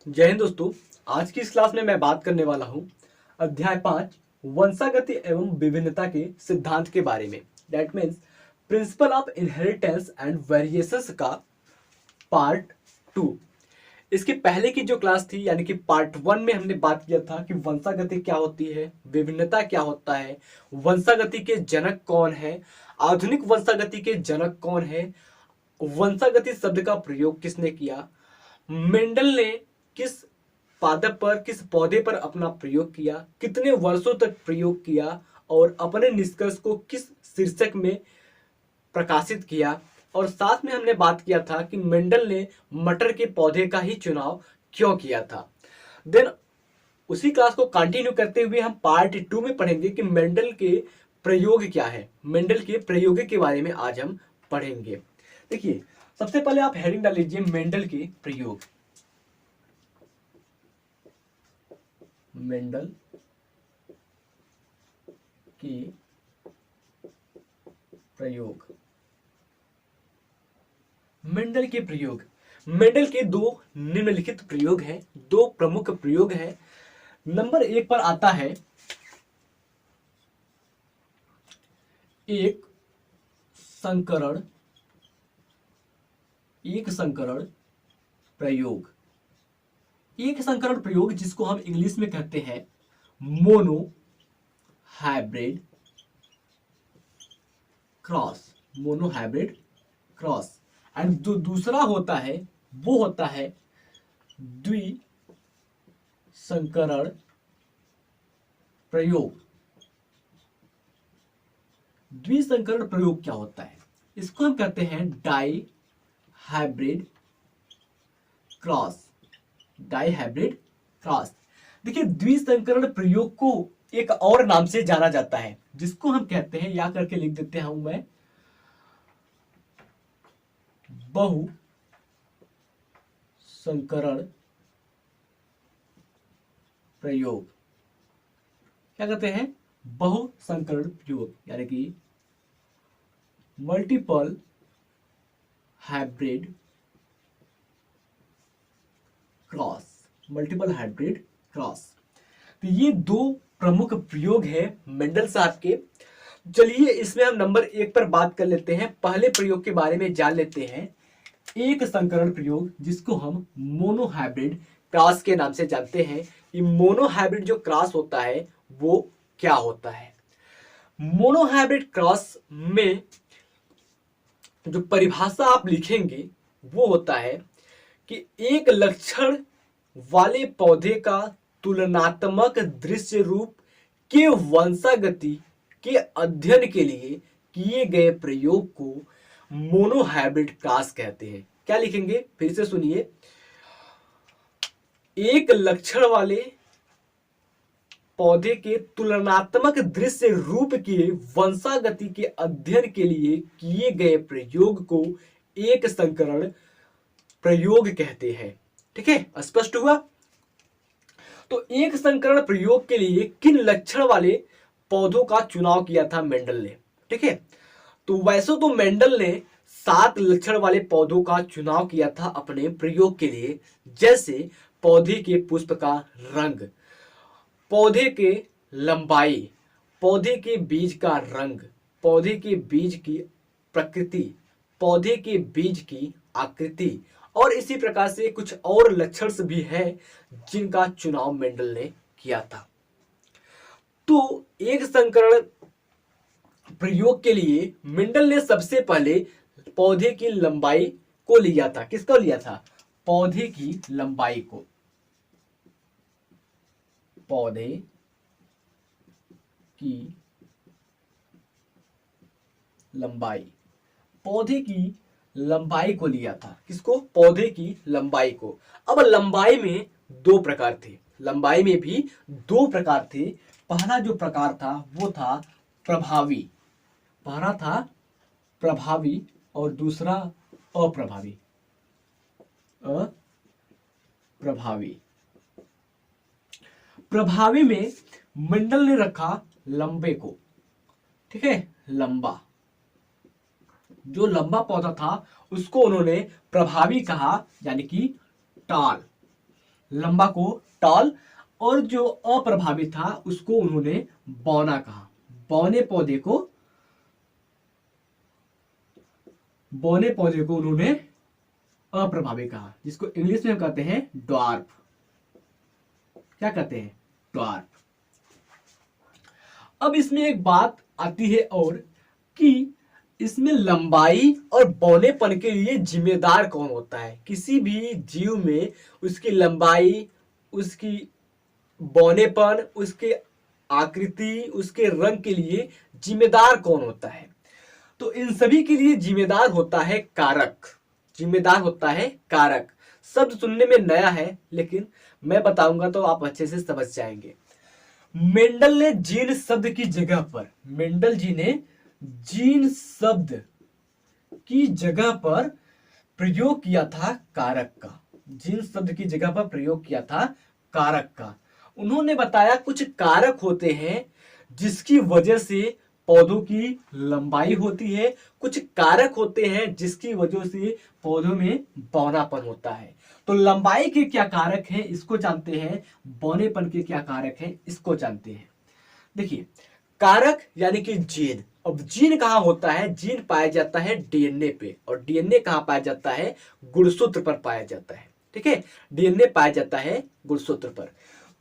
जय हिंद दोस्तों। आज की इस क्लास में मैं बात करने वाला हूं अध्याय 5 वंशागति एवं विभिन्नता के सिद्धांत के बारे में। That means principle of inheritance and variations का पार्ट 2। इसके पहले की जो क्लास थी यानी कि पार्ट 1 में हमने बात किया था कि वंशागति क्या होती है, विभिन्नता क्या होता है, वंशागति के जनक कौन है, आधुनिक वंशागति के जनक कौन है, वंशागति शब्द का प्रयोग किसने किया, मेंडल ने किस पादप पर किस पौधे पर अपना प्रयोग किया, कितने वर्षों तक प्रयोग किया और अपने निष्कर्ष को किस शीर्षक में प्रकाशित किया। और साथ में हमने बात किया था कि मेंडल ने मटर के पौधे का ही चुनाव क्यों किया था। देन उसी क्लास को कंटिन्यू करते हुए हम पार्ट 2 में पढ़ेंगे कि मेंडल के प्रयोग क्या है। मेंडल के प्रयोग के बारे में आज हम पढ़ेंगे। देखिए, सबसे पहले आप हेडिंग डाल लीजिए मेंडल के प्रयोग। मेंडल के प्रयोग। मेंडल के प्रयोग, मेंडल के दो निम्नलिखित प्रयोग हैं, दो प्रमुख प्रयोग हैं। नंबर 1 पर आता है एक संकरण प्रयोग। एक संकरण प्रयोग जिसको हम इंग्लिश में कहते हैं mono hybrid cross. Mono hybrid cross. And जो दूसरा होता है वो होता है द्विसंकरण प्रयोग। द्विसंकरण प्रयोग क्या होता है? इसको हम कहते हैं dihybrid cross. Dihybrid cross. देखिए, द्विसंकरण प्रयोग को एक और नाम से जाना जाता है जिसको हम कहते हैं, या करके लिख देते हूं मैं, बहु संकरण प्रयोग। क्या कहते हैं? बहु संकरण प्रयोग, यानी कि multiple hybrid cross. Multiple hybrid cross. तो ये दो प्रमुख प्रयोग है मेंडल साहब के। चलिए, इसमें हम नंबर 1 पर बात कर लेते हैं। पहले प्रयोग के बारे में जान लेते हैं, एक संकरण प्रयोग जिसको हम मोनो हाइब्रिड क्रॉस के नाम से जानते हैं। ये मोनो हाइब्रिड जो क्रॉस होता है वो क्या होता है? मोनो हाइब्रिड क्रॉस में जो परिभाषा आप लिखेंगे वो होता है कि एक लक्षण वाले पौधे का तुलनात्मक दृश्य रूप के वंशागति के अध्ययन के लिए किए गए प्रयोग को मोनो हाइब्रिड क्रॉस कहते हैं। क्या लिखेंगे? फिर से सुनिए, एक लक्षण वाले पौधे के तुलनात्मक दृश्य रूप के वंशागति के अध्ययन के लिए किए गए प्रयोग को एक संकरण प्रयोग कहते हैं। ठीक है, स्पष्ट हुआ? तो एक संकरण प्रयोग के लिए किन लक्षण वाले पौधों का चुनाव किया था मेंडल ने? ठीक है, तो वैसे तो मेंडल ने 7 लक्षण वाले पौधों का चुनाव किया था अपने प्रयोग के लिए, जैसे पौधे के पुष्प का रंग, पौधे के लंबाई, पौधे के बीज का रंग, पौधे के बीज की प्रकृति, पौधे के बीज की आकृति, और इसी प्रकार से कुछ और लक्षण भी हैं जिनका चुनाव मेंडल ने किया था। तो एक संकरण प्रयोग के लिए मेंडल ने सबसे पहले पौधे की लंबाई को लिया था। किसको लिया था? पौधे की लंबाई को। पौधे की लंबाई, पौधे की लंबाई को लिया था। किसको? पौधे की लंबाई को। अब लंबाई में दो प्रकार थे, लंबाई में भी दो प्रकार थे। पहला जो प्रकार था वो था प्रभावी। पहला था प्रभावी और दूसरा अप्रभावी। अप्रभावी। प्रभावी में मेंडल ने रखा लंबे को। ठीक है, लंबा, जो लंबा पौधा था उसको उन्होंने प्रभावी कहा, यानी कि टाल। लंबा को टॉल, और जो अप्रभावित था उसको उन्होंने बौना कहा। बौने पौधे को उन्होंने अप्रभावी कहा, जिसको इंग्लिश में हम कहते हैं ड्वार्फ। क्या कहते हैं? ड्वार्फ। अब इसमें एक बात आती है और कि इसमें लंबाई और बौनेपन के लिए जिम्मेदार कौन होता है। किसी भी जीव में उसकी लंबाई, उसकी बौनेपन, उसके आकृति, उसके रंग के लिए जिम्मेदार कौन होता है? तो इन सभी के लिए जिम्मेदार होता है कारक। जिम्मेदार होता है कारक। शब्द सुनने में नया है, लेकिन मैं बताऊंगा तो आप अच्छे से समझ जाएंगे। मेंडल ने जीन शब्द की जगह पर, मेंडल जी ने जीन शब्द की जगह पर प्रयोग किया था कारक का। जीन शब्द की जगह पर प्रयोग किया था कारक का। उन्होंने बताया कुछ कारक होते हैं जिसकी वजह से पौधों की लंबाई होती है, कुछ कारक होते हैं जिसकी वजह से पौधों में बौनापन होता है। तो लंबाई के क्या कारक हैं इसको जानते हैं, बौनेपन के क्या कारक हैं इसको जानते हैं। देखिए, कारक यानी कि जीन। अब जीन कहाँ होता है? जीन पाया जाता है डीएनए पे, और डीएनए कहाँ पाया जाता है? गुणसूत्र पर पाया जाता है। ठीक है, डीएनए पाया जाता है गुणसूत्र पर।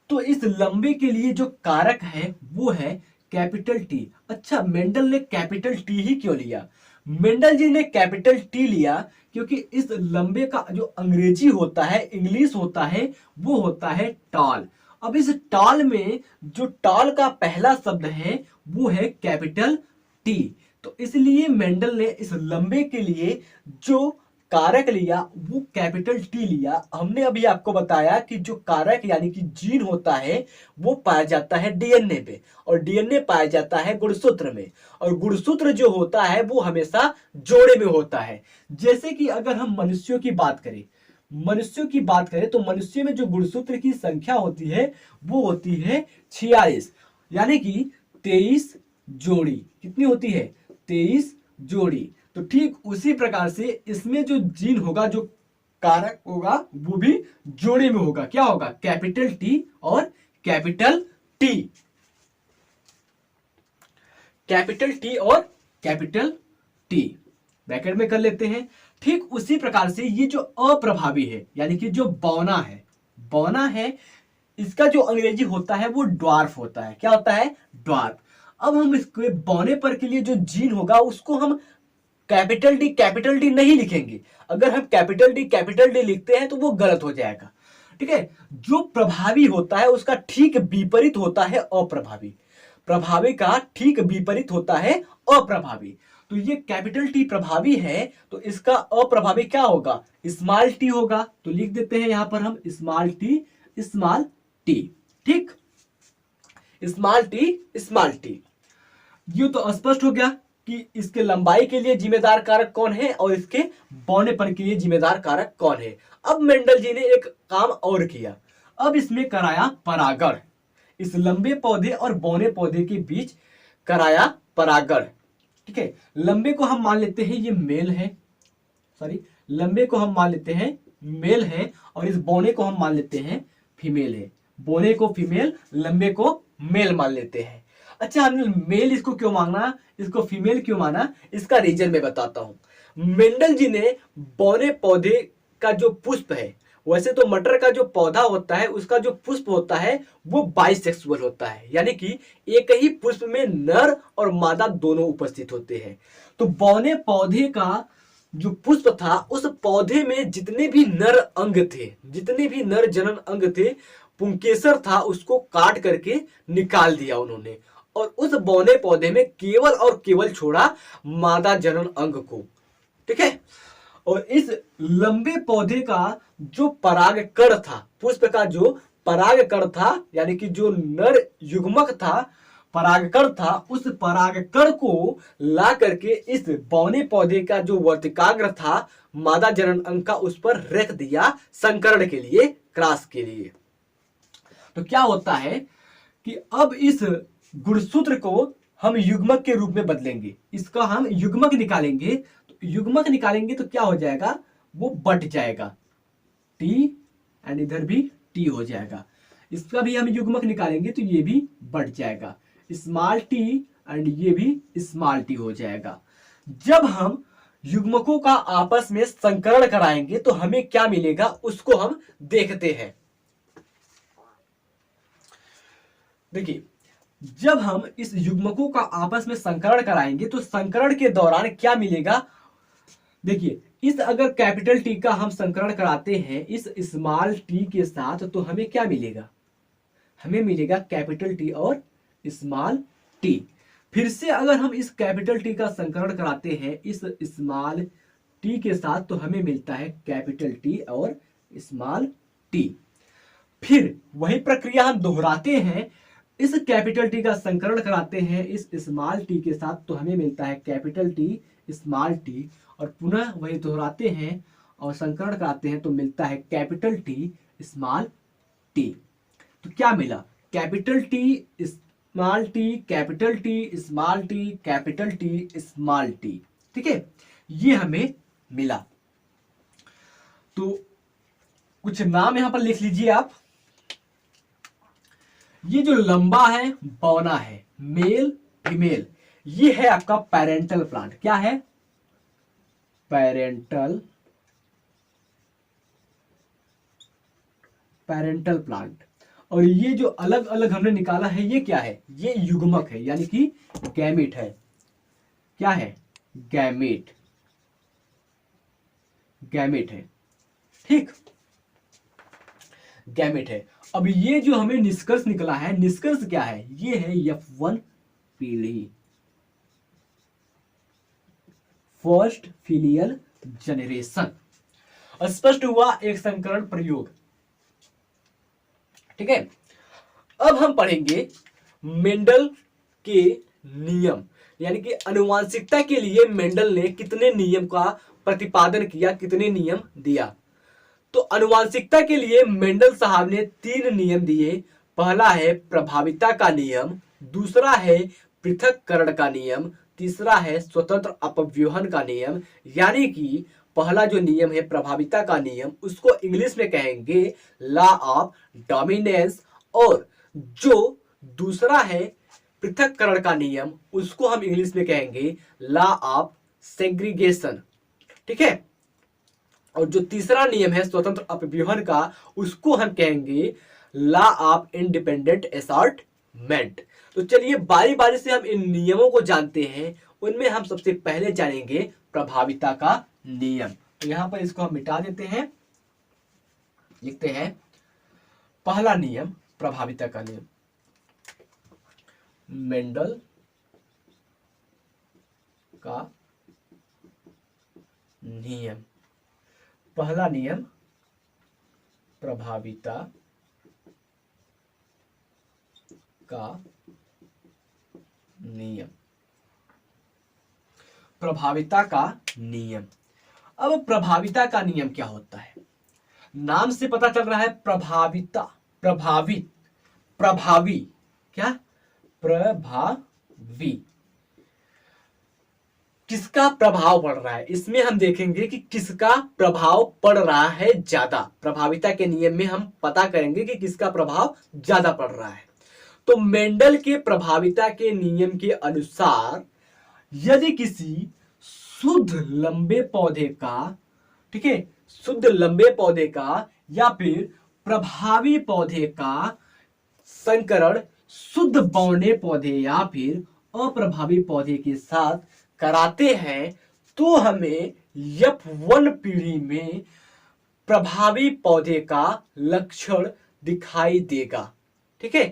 तो इस लंबे के लिए जो कारक है वो है कैपिटल टी। अच्छा, मेंडल ने कैपिटल टी ही क्यों लिया? मेंडल जी ने कैपिटल टी लिया क्योंकि इस लंबे का जो अंग्रेजी होता है, इंग्लिश होता है, वो होता है टॉल। अब इस टॉल में जो टॉल का पहला शब्द है वो है कैपिटल टी। तो इसलिए मेंडल ने इस लंबे के लिए जो कारक लिया वो कैपिटल टी लिया। हमने अभी आपको बताया कि जो कारक यानी कि जीन होता है वो पाया जाता है डीएनए पे, और डीएनए पाया जाता है गुणसूत्र में, और गुणसूत्र जो होता है वो हमेशा जोड़े में होता है। जैसे कि अगर हम मनुष्यों की बात करें तो मनुष्य में जो गुणसूत्र की संख्या होती है वो होती है 46, यानी कि 23 जोड़ी। कितनी होती है? 23 जोड़ी। तो ठीक उसी प्रकार से इसमें जो जीन होगा, जो कारक होगा, वो भी जोड़े में होगा। क्या होगा? कैपिटल टी और कैपिटल टी। कैपिटल टी और कैपिटल टी ब्रैकेट में कर लेते हैं। ठीक उसी प्रकार से ये जो अप्रभावी है यानी कि जो बौना है, इसका जो अंग्रेजी होता है वो ड्वार्फ होता है। क्या होता है? ड्वार्फ। अब हम इसके बौने पर के लिए जो जीन होगा उसको हम कैपिटल डी नहीं लिखेंगे। अगर हम कैपिटल डी लिखते हैं तो वो गलत हो जाएगा। ठीक है, जो प्रभावी होता है उसका ठीक विपरीत होता है अप्रभावी। प्रभावी का ठीक विपरीत होता है अप्रभावी। तो ये कैपिटल टी प्रभावी है, तो इसका अप्रभावी क्या होगा? स्मॉल टी होगा। तो लिख देते हैं यहां पर हम स्मॉल टी। ठीक, स्मॉल टी। ये तो स्पष्ट हो गया कि इसके लंबाई के लिए जिम्मेदार कारक कौन है और इसके बौनेपन के लिए जिम्मेदार कारक कौन है। अब मेंडल जी ने एक काम और किया। अब इसमें कराया परागण। इस लंबे पौधे और बौने पौधे के बीच कराया परागण। ठीक है, लंबे को हम मान लेते हैं ये मेल है, लंबे को हम मान लेते हैं मेल है, और इस बौने को हम मान लेते हैं फीमेल है। बौने को फीमेल, लंबे को मेल मान लेते हैं। अच्छा, हमने मेल इसको क्यों माना, इसको फीमेल क्यों माना, इसका रीजन मैं बताता हूं। मेंडल जी ने बौने पौधे का जो पुष्प है, वैसे तो मटर का जो पौधा होता है उसका जो पुष्प होता है वो बाइसेक्सुअल होता है, यानी कि एक ही पुष्प में नर और मादा दोनों उपस्थित होते हैं। तो बौने पौधे का जो पुष्प था, उस पौधे में जितने भी नर अंग थे, जितने भी नर जनन अंग थे, पुंकेसर था, उसको काट करके निकाल दिया उन्होंने, और उस बौने पौधे में केवल और केवल छोड़ा मादा जनन अंग को। ठीक है, और इस लंबे पौधे का जो परागकण था, पुष्प का जो परागकण था, यानी कि जो नर युग्मक था, परागकण था, उस परागकण को ला करके इस बौने पौधे का जो वर्तिकाग्र था, मादा जनन अंग का, उस पर रख दिया संकरण के लिए, क्रॉस के लिए। तो क्या होता है कि अब इस गुणसूत्र को हम युग्मक के रूप में बदलेंगे। इसका हम युग्मक निकालेंगे, तो युग्मक निकालेंगे तो क्या हो जाएगा? वो बट जाएगा, टी एंड इधर भी टी हो जाएगा। इसका भी हम युग्मक निकालेंगे तो ये भी बढ़ जाएगा, स्मॉल टी एंड ये भी स्मॉल टी हो जाएगा। जब हम युग्मकों का आपस में संकरण कराएंगे तो हमें क्या मिलेगा उसको हम देखते हैं। देखिए, जब हम इस युग्मकों का आपस में संकरण कराएंगे तो संकरण के दौरान क्या मिलेगा। देखिए, इस अगर कैपिटल टी का हम संकरण कराते हैं इस स्मॉल टी के साथ तो हमें क्या मिलेगा, हमें मिलेगा कैपिटल टी और स्मॉल टी। फिर से अगर हम इस कैपिटल टी का संकरण कराते हैं इस स्मॉल टी के साथ तो हमें मिलता है कैपिटल टी और स्मॉल टी। फिर वही प्रक्रिया हम दोहराते हैं, इस कैपिटल टी का संकरण कराते हैं इस स्मॉल टी के साथ तो हमें मिलता है कैपिटल टी स्मॉल टी, और पुनः वही दोहराते हैं और संकरण कराते हैं तो मिलता है कैपिटल टी स्मॉल टी। तो क्या मिला, capital T small T, capital T small T, capital T small T. ठीक है, ये हमें मिला। तो कुछ नाम यहां पर लिख लीजिए आप। ये जो लंबा है बौना है, मेल फीमेल, ये है आपका पेरेंटल प्लांट। क्या है, पेरेंटल प्लांट। और ये जो अलग अलग हमने निकाला है ये क्या है, ये युग्मक है यानी कि गैमेट है। क्या है, गैमेट, गैमेट है। ठीक, गैमेट है। अब ये जो हमें निष्कर्ष निकला है, निष्कर्ष क्या है, ये है F1 पीढ़ी, फर्स्ट फिलियल जनरेशन। स्पष्ट हुआ एक संकरण प्रयोग। ठीक है, अब हम पढ़ेंगे मेंडल के नियम, यानी कि आनुवांशिकता के लिए मेंडल ने कितने नियम का प्रतिपादन किया, कितने नियम दिया। तो आनुवांशिकता के लिए मेंडल साहब ने 3 नियम दिए। पहला है प्रभाविता का नियम, दूसरा है पृथक्करण का नियम, तीसरा है स्वतंत्र अपव्यूहन का नियम। यानी कि पहला जो नियम है प्रभाविता का नियम, उसको इंग्लिश में कहेंगे लॉ ऑफ डोमिनेंस, और जो दूसरा है पृथक्करण का नियम, उसको हम इंग्लिश में कहेंगे लॉ ऑफ सेग्रीगेशन। ठीक है, और जो तीसरा नियम है स्वतंत्र अपव्यूहन का, उसको हम कहेंगे लॉ ऑफ इंडिपेंडेंट असॉर्टमेंट। तो चलिए बारी बारी से हम इन नियमों को जानते हैं। उनमें हम सबसे पहले जानेंगे प्रभाविता का नियम। तो यहां पर इसको हम मिटा देते हैं, लिखते हैं पहला नियम प्रभाविता का नियम, मेंडल का नियम। पहला नियम प्रभाविता का नियम, प्रभाविता का नियम। अब प्रभाविता का नियम क्या होता है, नाम से पता चल रहा है प्रभाविता, प्रभावित, प्रभावी, क्या, प्रभावी, किसका प्रभाव पड़ रहा है। इसमें हम देखेंगे कि किसका प्रभाव पड़ रहा है ज्यादा। प्रभाविता के नियम में हम पता करेंगे कि किसका प्रभाव ज्यादा पड़ रहा है। तो मेंडल के प्रभाविता के नियम के अनुसार यदि किसी शुद्ध लंबे पौधे का, ठीक है, शुद्ध लंबे पौधे का या फिर प्रभावी पौधे का संकरण शुद्ध बौने पौधे या फिर अप्रभावी पौधे के साथ कराते हैं तो हमें F1 पीढ़ी में प्रभावी पौधे का लक्षण दिखाई देगा। ठीक है,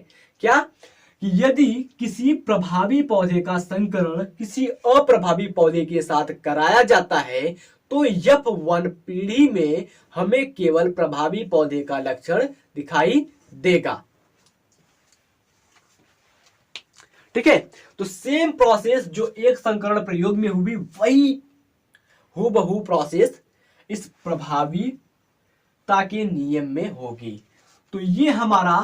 क्या कि यदि किसी प्रभावी पौधे का संकरण किसी अप्रभावी पौधे के साथ कराया जाता है तो F1 पीढ़ी में हमें केवल प्रभावी पौधे का लक्षण दिखाई देगा। ठीक है, तो सेम प्रोसेस जो एक संकरण प्रयोग में हुई वही हूबहू प्रोसेस इस प्रभावीता के नियम में होगी। तो ये हमारा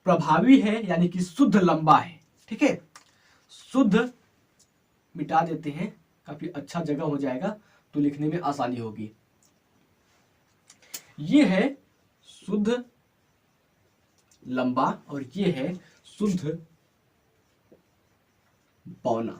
प्रभावी है यानी कि शुद्ध लंबा है। ठीक है, शुद्ध मिटा देते हैं, काफी अच्छा जगह हो जाएगा तो लिखने में आसानी होगी। ये है शुद्ध लंबा और ये है शुद्ध बौना।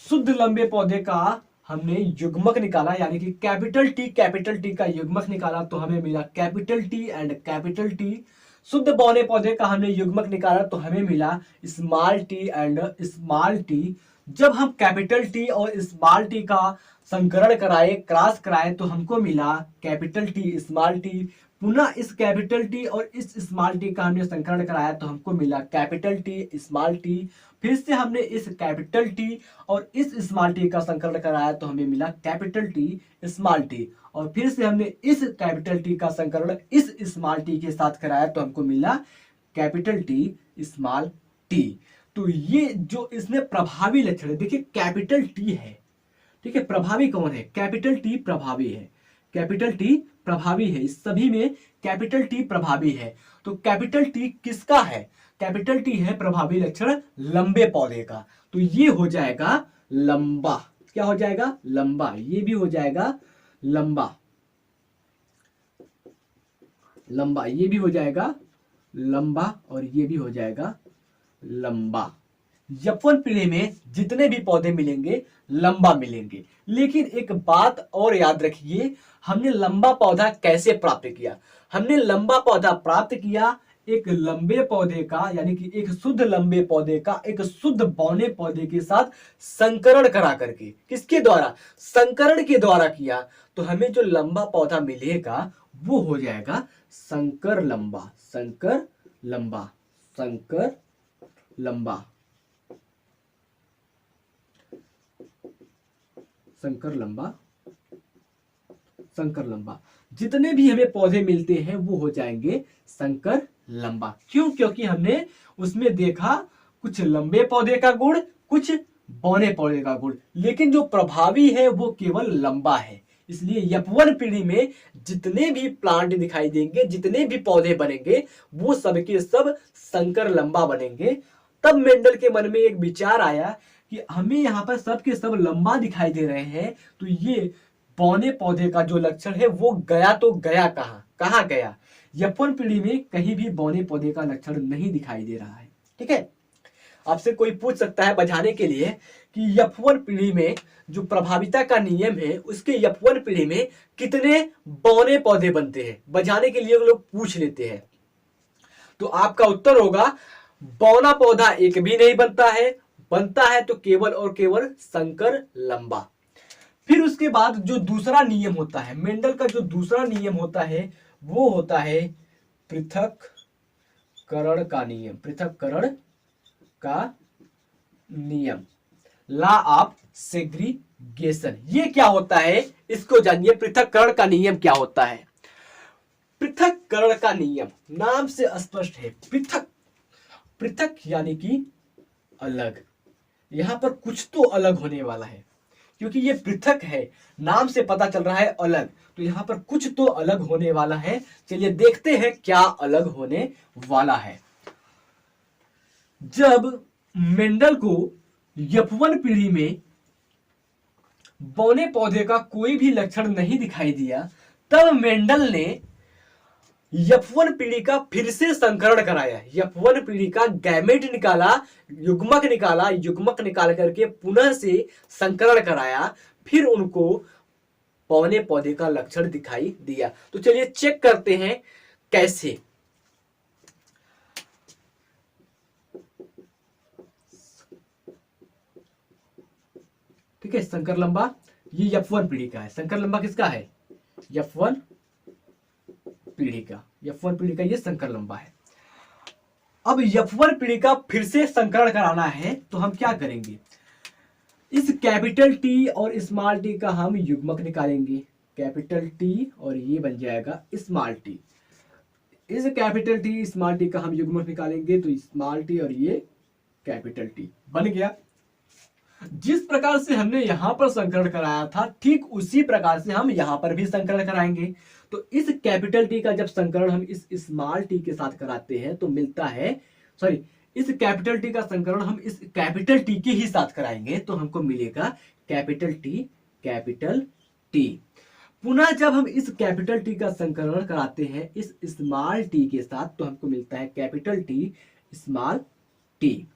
शुद्ध लंबे पौधे का हमने युग्मक निकाला, यानी कि कैपिटल टी का युग्मक निकाला तो हमें मिला capital T and capital T. शुद्ध बौने पौधे का हमने युग्मक निकाला तो हमें मिला small T and small T. जब हम कैपिटल टी और स्मॉल टी का संकरण कराए, क्रॉस कराए, तो हमको मिला कैपिटल टी स्मॉल टी। पुनः इस कैपिटल टी और इस स्मॉल टी का हमने संकरण कराया तो हमको मिला कैपिटल टी स्मॉल टी। फिर से हमने इस कैपिटल टी और इस स्मॉल टी का संकलन कराया तो हमें मिला कैपिटल टी स्मॉल टी। और फिर से हमने इस कैपिटल टी का संकलन इस स्मॉल टी के साथ कराया तो हमको मिला कैपिटल टी स्मॉल टी। तो ये जो इसमें प्रभावी लक्षण है, देखिए कैपिटल टी है, ठीक है, प्रभावी कौन है, कैपिटल टी प्रभावी है, कैपिटल टी प्रभावी है, इस सभी में कैपिटल टी प्रभावी है। तो कैपिटल टी किसका है, कैपिटल टी है प्रभावी लक्षण लंबे पौधे का। तो ये हो जाएगा लंबा, क्या हो जाएगा, लंबा, ये भी हो जाएगा लंबा, लंबा, ये भी हो जाएगा लंबा और ये भी हो जाएगा लंबा। यौवन पीढ़ी में जितने भी पौधे मिलेंगे लंबा मिलेंगे। लेकिन एक बात और याद रखिए, हमने लंबा पौधा कैसे प्राप्त किया, हमने लंबा पौधा प्राप्त किया एक लंबे पौधे का, यानी कि एक शुद्ध लंबे पौधे का एक शुद्ध बौने पौधे के साथ संकरण करा करके। किसके द्वारा, संकरण के द्वारा किया। तो हमें जो लंबा पौधा मिलेगा वो हो जाएगा संकर लंबा, संकर लंबा, संकर लंबा, संकर लंबा, संकर लंबा। जितने भी हमें पौधे मिलते हैं वो हो जाएंगे संकर लंबा। क्यों, क्योंकि हमने उसमें देखा कुछ लंबे पौधे का गुण, कुछ बौने पौधे का गुण, लेकिन जो प्रभावी है वो केवल लंबा है। इसलिए यौवन पीढ़ी में जितने भी प्लांट दिखाई देंगे, जितने भी पौधे बनेंगे वो सबके सब संकर लंबा बनेंगे। तब मेंडल के मन में एक विचार आया कि हमें यहाँ पर सबके सब लंबा दिखाई दे रहे हैं, तो ये बौने पौधे का जो लक्षण है वो गया तो गया कहाँ, कहाँ गया, यौवन पीढ़ी में कहीं भी बौने पौधे का लक्षण नहीं दिखाई दे रहा है। ठीक है, आपसे कोई पूछ सकता है बजाने के लिए कि यौवन पीढ़ी में जो प्रभाविता का नियम है उसके यौवन पीढ़ी में कितने बौने पौधे बनते हैं, बजाने के लिए लोग पूछ लेते हैं। तो आपका उत्तर होगा बौना पौधा एक भी नहीं बनता है, बनता है तो केवल और केवल संकर लंबा। फिर उसके बाद जो दूसरा नियम होता है, मेंडल का जो दूसरा नियम होता है वो होता है पृथक्करण का नियम, पृथक्करण का नियम, लॉ ऑफ सेग्रीगेशन। ये क्या होता है इसको जानिए, पृथक्करण का नियम क्या होता है। पृथक्करण का नियम नाम से स्पष्ट है, पृथक, पृथक यानी कि अलग, यहां पर कुछ तो अलग होने वाला है, क्योंकि ये पृथक है, नाम से पता चल रहा है अलग, तो यहां पर कुछ तो अलग होने वाला है। चलिए देखते हैं क्या अलग होने वाला है। जब मेंडल को यौवन पीढ़ी में बौने पौधे का कोई भी लक्षण नहीं दिखाई दिया, तब मेंडल ने यौवन पीढ़ी का फिर से संकरण कराया, यौवन पीढ़ी का गैमेट निकाला, युग्मक निकाला, युग्मक निकाल करके पुनः से संकरण कराया, फिर उनको बौने पौधे का लक्षण दिखाई दिया। तो चलिए चेक करते हैं कैसे। ठीक है, संकर लंबा ये यौवन पीढ़ी का है, संकर लंबा किसका है, यौवन पीढ़ी का, यौवन पीढ़ी का ये संकर लंबा है। अब यौवन पीढ़ी का फिर से संकरण कराना है तो हम क्या करेंगे, इस कैपिटल टी और स्मॉल टी का हम युग्मक निकालेंगे, कैपिटल टी और ये बन जाएगा स्मॉल टी। इस कैपिटल टी स्मॉल टी का हम युग्मक निकालेंगे तो स्मॉल टी और ये कैपिटल टी बन गया। जिस प्रकार से हमने यहां पर संकरण कराया था ठीक उसी प्रकार से हम यहां पर भी संकरण कराएंगे। तो इस कैपिटल टी का जब संकरण हम इस स्मॉल टी के साथ कराते हैं तो मिलता है, सॉरी, इस कैपिटल टी का संकरण हम इस कैपिटल टी के ही साथ कराएंगे तो हमको मिलेगा कैपिटल टी, कैपिटल टी। पुनः जब हम इस कैपिटल टी का संकरण कराते हैं इस स्मॉल टी के साथ तो हमको मिलता है कैपिटल टी स्मॉल टी।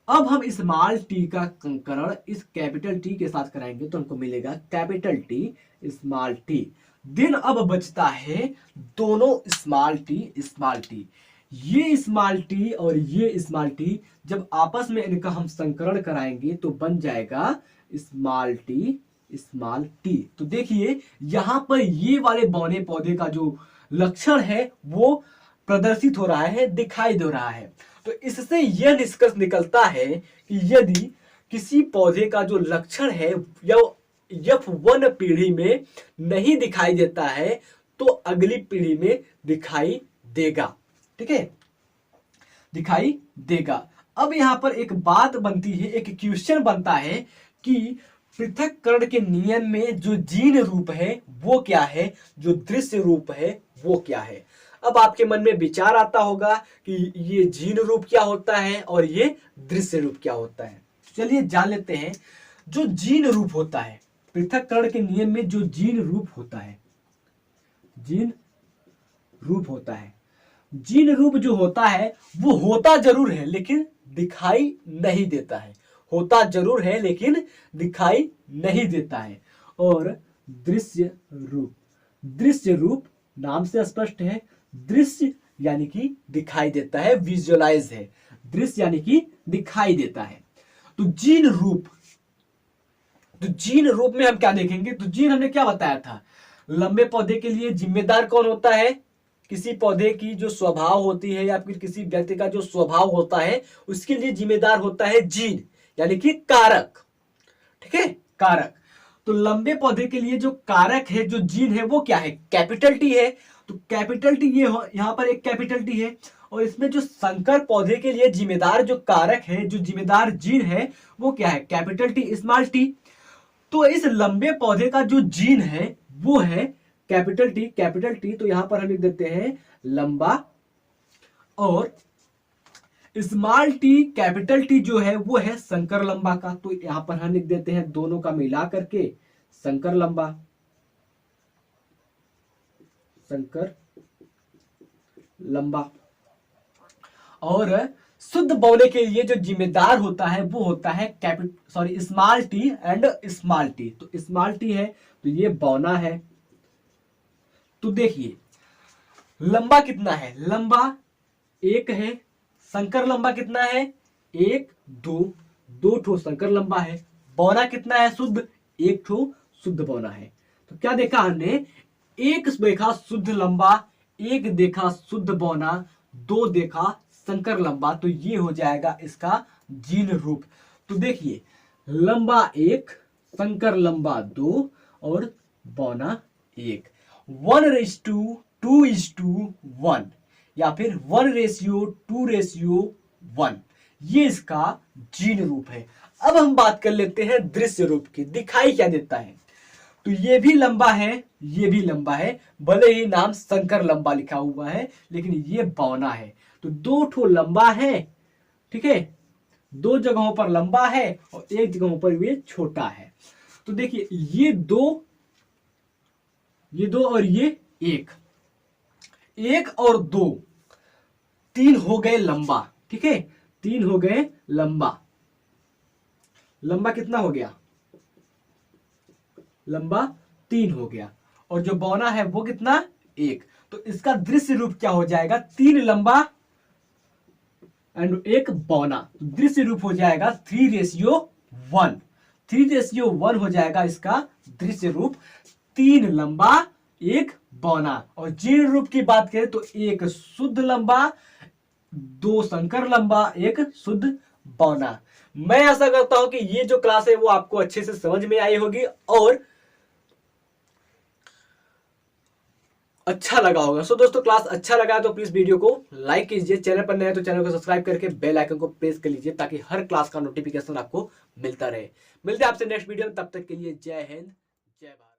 अब हम स्मॉल टी का संकरण इस कैपिटल टी के साथ कराएंगे तो हमको मिलेगा capital T small T. Then अब बचता है दोनों स्मॉल टी। ये स्मॉल टी और ये स्मॉल टी जब आपस में इनका हम संकरण कराएंगे तो बन जाएगा स्मॉल टी। तो देखिए यहां पर ये वाले बौने पौधे का जो लक्षण है वो प्रदर्शित हो रहा है, दिखाई दे रहा है। तो इससे यह निष्कर्ष निकलता है कि यदि किसी पौधे का जो लक्षण है या F1 पीढ़ी में नहीं दिखाई देता है तो अगली पीढ़ी में दिखाई देगा। ठीक है, दिखाई देगा। अब यहां पर एक बात बनती है, एक क्वेश्चन बनता है कि पृथक्करण के नियम में जो जीन रूप है वो क्या है, जो दृश्य रूप है वो क्या है। अब आपके मन में विचार आता होगा कि ये जीन रूप क्या होता है और ये दृश्य रूप क्या होता है। चलिए जान लेते हैं। जो जीन रूप होता है, पृथक्करण के नियम में जो जीन रूप होता है, जीन रूप जो होता है वो होता जरूर है लेकिन दिखाई नहीं देता है, होता जरूर है लेकिन दिखाई नहीं देता है। और दृश्य रूप नाम से स्पष्ट है, दृश्य यानी कि दिखाई देता है, विजुअलाइज है, दृश्य यानी कि दिखाई देता है। तो जीन रूप में हम क्या देखेंगे, तो जीन हमने क्या बताया था, लंबे पौधे के लिए जिम्मेदार कौन होता है, किसी पौधे की जो स्वभाव होती है या फिर किसी व्यक्ति का जो स्वभाव होता है उसके लिए जिम्मेदार होता है जीन यानी कि कारक। ठीक है, कारक। तो लंबे पौधे के लिए जो कारक है, जो जीन है वो क्या है, कैपिटल टी है। तो कैपिटल टी ये यहां पर एक कैपिटल टी है और इसमें जो संकर पौधे के लिए जिम्मेदार जो कारक है, जो जिम्मेदार जीन है वो क्या है, कैपिटल टी स्मॉल टी। तो इस लंबे पौधे का जो जीन है वो है कैपिटल टी। तो यहां पर हम लिख देते हैं लंबा, और स्मॉल टी कैपिटल टी जो है वो है संकर लंबा का। तो यहां पर हम लिख देते हैं दोनों का मिला करके संकर लंबा। और शुद्ध बौने के लिए जो जिम्मेदार होता है वो होता है small T and small T. तो स्मॉल टी है तो ये बौना है। तो देखिए लंबा कितना है, लंबा एक है, संकर लंबा कितना है, एक, दो ठो संकर लंबा है। बौना कितना है, शुद्ध, एक ठो शुद्ध बौना है। तो क्या देखा हमने, एक देखा शुद्ध लंबा, एक देखा शुद्ध बौना, दो देखा संकर लंबा। तो ये हो जाएगा इसका जीन रूप। तो देखिए लंबा एक, संकर लंबा दो और बौना एक। 1:2:1 या फिर 1:2:1 ये इसका जीन रूप है। अब हम बात कर लेते हैं दृश्य रूप की, दिखाई क्या देता है। तो ये भी लंबा है, ये भी लंबा है, भले ही नाम संकर लंबा लिखा हुआ है लेकिन ये बौना है। तो दो ठो लंबा है, ठीक है, दो जगहों पर लंबा है और एक जगहों पर ये छोटा है। तो देखिए ये दो और ये एक और दो, तीन हो गए लंबा। ठीक है, तीन हो गए लंबा। लंबा कितना हो गया, लंबा 3 हो गया। और जो बौना है वो कितना, 1। तो इसका दृश्य रूप क्या हो जाएगा, 3 लंबा एंड 1 बौना। तो दृश्य रूप हो जाएगा 3:1। 3:1 हो जाएगा इसका दृश्य रूप, 3 लंबा 1 बौना। और जीन रूप की बात करें तो 1 शुद्ध लंबा, 2 संकर लंबा, 1 शुद्ध बौना। मैं आशा करता हूं कि ये जो क्लास है वो आपको अच्छे से समझ में आई होगी और अच्छा लगा होगा। सो दोस्तों क्लास अच्छा लगा तो प्लीज वीडियो को लाइक कीजिए, चैनल पर नए हैं तो चैनल को सब्सक्राइब करके बेल आइकन को प्रेस कर लीजिए ताकि हर क्लास का नोटिफिकेशन आपको मिलता रहे। मिलते हैं आपसे नेक्स्ट वीडियो में, तब तक के लिए जय हिंद, जय भारत।